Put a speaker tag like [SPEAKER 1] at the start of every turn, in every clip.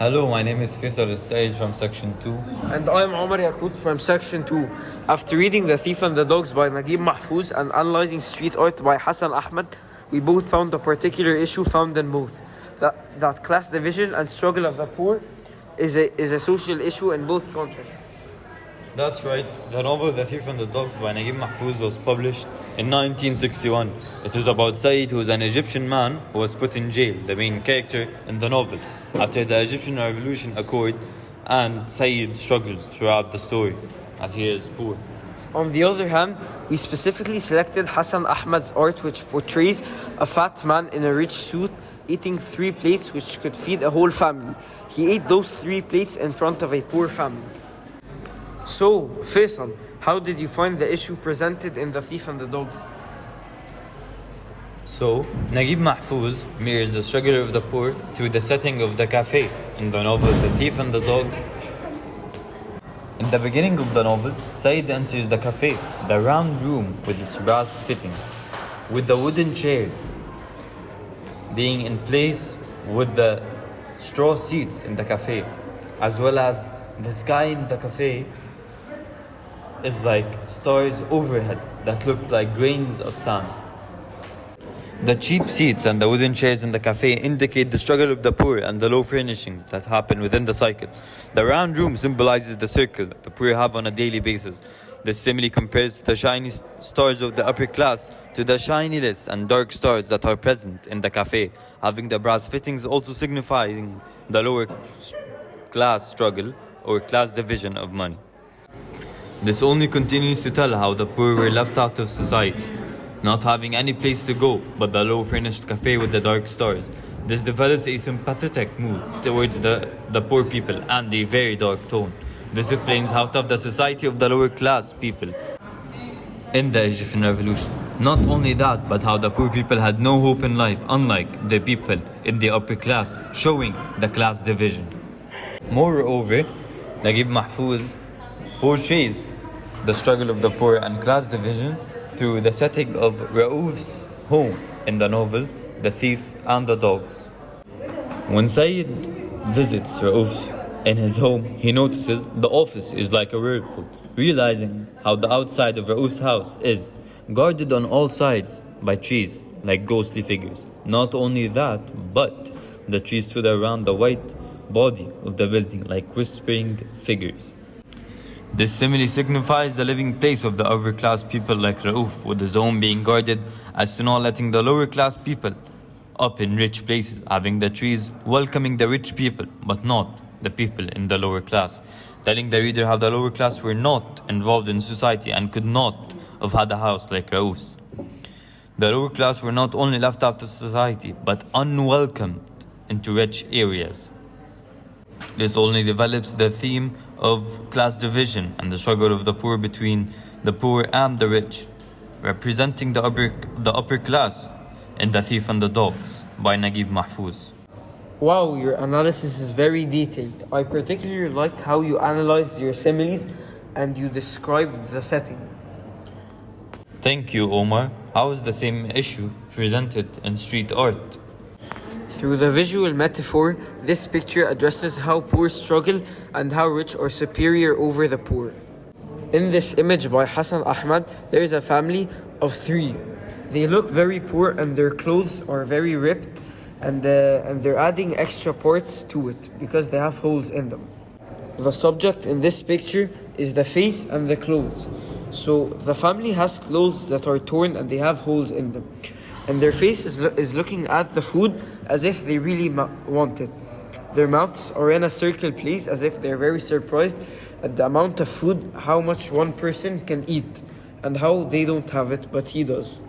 [SPEAKER 1] Hello, my name is Faisal ElSayed from Section 2.
[SPEAKER 2] And I'm Omar Yacout from Section 2. After reading The Thief and the Dogs by Naguib Mahfouz and analyzing street art by Hassan Ahmad, we both found a particular issue found in both. That class division and struggle of the poor is a social issue in both contexts.
[SPEAKER 1] That's right, the novel The Thief and the Dogs by Naguib Mahfouz was published in 1961. It is about Said, who is an Egyptian man who was put in jail, the main character in the novel, after the Egyptian revolution occurred, and Said struggles throughout the story as he is poor.
[SPEAKER 2] On the other hand, we specifically selected Hassan Ahmad's art, which portrays a fat man in a rich suit eating 3 plates which could feed a whole family. He ate those 3 plates in front of a poor family. So, Faisal, how did you find the issue presented in The Thief and the Dogs?
[SPEAKER 1] So, Naguib Mahfouz mirrors the struggle of the poor through the setting of the cafe in the novel The Thief and the Dogs. In the beginning of the novel, Said enters the cafe, the round room with its brass fittings, with the wooden chairs being in place with the straw seats in the cafe, as well as the sky in the cafe is like stars overhead that looked like grains of sand. The cheap seats and the wooden chairs in the cafe indicate the struggle of the poor and the low furnishings that happen within the cycle. The round room symbolizes the circle that the poor have on a daily basis. This simile compares the shiny stars of the upper class to the shiniless and dark stars that are present in the cafe, having the brass fittings also signifying the lower class struggle or class division of money. This only continues to tell how the poor were left out of society, not having any place to go but the low-furnished cafe with the dark stars. This develops a sympathetic mood towards the poor people and a very dark tone. This explains how tough the society of the lower class people in the Egyptian revolution. Not only that, but how the poor people had no hope in life, unlike the people in the upper class, showing the class division. Moreover, Naguib Mahfouz portrays the struggle of the poor and class division through the setting of Raouf's home in the novel The Thief and the Dogs. When Said visits Raouf in his home, he notices the office is like a whirlpool, realizing how the outside of Raouf's house is guarded on all sides by trees like ghostly figures. Not only that, but the trees stood around the white body of the building like whispering figures. This simile signifies the living place of the upper class people like Raouf, with his home being guarded as to not letting the lower class people up in rich places, having the trees welcoming the rich people but not the people in the lower class, telling the reader how the lower class were not involved in society and could not have had a house like Raouf's. The lower class were not only left out of society but unwelcomed into rich areas. This only develops the theme of class division and the struggle of the poor between the poor and the rich, representing the upper class in The Thief and the Dogs by Naguib Mahfouz.
[SPEAKER 2] Wow, your analysis is very detailed. I particularly like how you analyzed your similes and you described the setting.
[SPEAKER 1] Thank you, Omar. How is the same issue presented in street art?
[SPEAKER 2] Through the visual metaphor, this picture addresses how poor struggle and how rich are superior over the poor. In this image by Hassan Ahmad, there is a family of 3. They look very poor and their clothes are very ripped, and they're adding extra parts to it because they have holes in them. The subject in this picture is the face and the clothes. So the family has clothes that are torn and they have holes in them. And their face is looking at the food as if they really want it. Their mouths are in a circle place as if they're very surprised at the amount of food, how much one person can eat, and how they don't have it, but he does.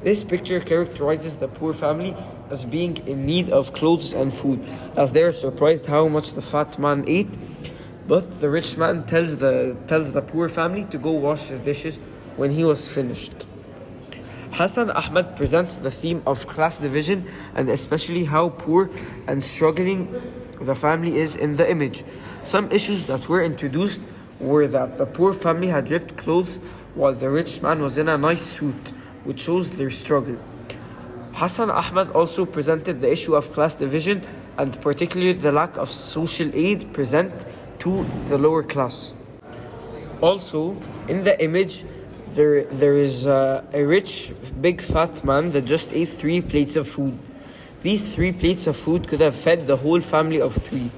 [SPEAKER 2] This picture characterizes the poor family as being in need of clothes and food, as they are surprised how much the fat man ate, but the rich man tells the poor family to go wash his dishes when he was finished. Hassan Ahmad presents the theme of class division and especially how poor and struggling the family is in the image. Some issues that were introduced were that the poor family had ripped clothes while the rich man was in a nice suit, which shows their struggle. Hassan Ahmad also presented the issue of class division and particularly the lack of social aid present to the lower class. Also, in the image, there is a rich, big, fat man that just ate 3 plates of food. These 3 plates of food could have fed the whole family of 3.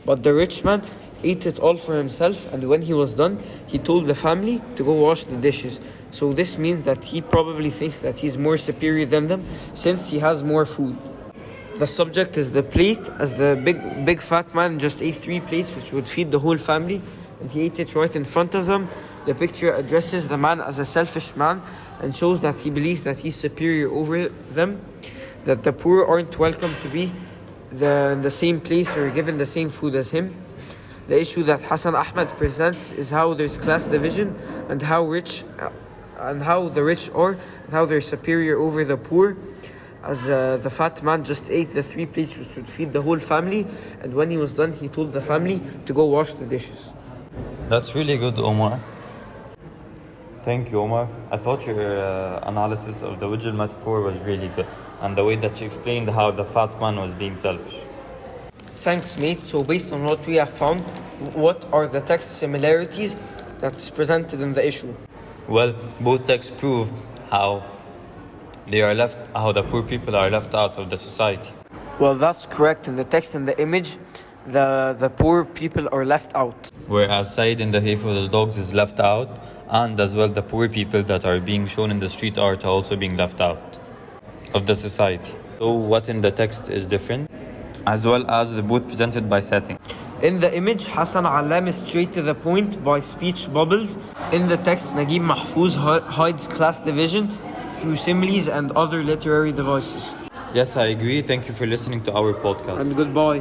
[SPEAKER 2] But the rich man ate it all for himself, and when he was done, he told the family to go wash the dishes. So this means that he probably thinks that he's more superior than them since he has more food. The subject is the plate, as the big fat man just ate 3 plates which would feed the whole family, and he ate it right in front of them. The picture addresses the man as a selfish man and shows that he believes that he's superior over them, that the poor aren't welcome to be in the same place or given the same food as him. The issue that Hassan Ahmad presents is how there's class division and how the rich are and how they're superior over the poor, as the fat man just ate the 3 plates which would feed the whole family, and when he was done he told the family to go wash the dishes.
[SPEAKER 1] That's really good, Omar. Thank you, Omar. I thought your analysis of the visual metaphor was really good, and the way that you explained how the fat man was being selfish.
[SPEAKER 2] Thanks, mate. So based on what we have found, what are the text similarities that's presented in the issue?
[SPEAKER 1] Well, both texts prove how the poor people are left out of the society.
[SPEAKER 2] Well, that's correct. In the text and the image, the poor people are left out.
[SPEAKER 1] Whereas Said in the Thief of the Dogs is left out, and as well the poor people that are being shown in the street art are also being left out of the society. So what in the text is different, as well as the both presented by setting.
[SPEAKER 2] In the image, Hassan Allam is straight to the point by speech bubbles. In the text, Naguib Mahfouz hides class division through similes and other literary devices.
[SPEAKER 1] Yes, I agree. Thank you for listening to our podcast.
[SPEAKER 2] And goodbye.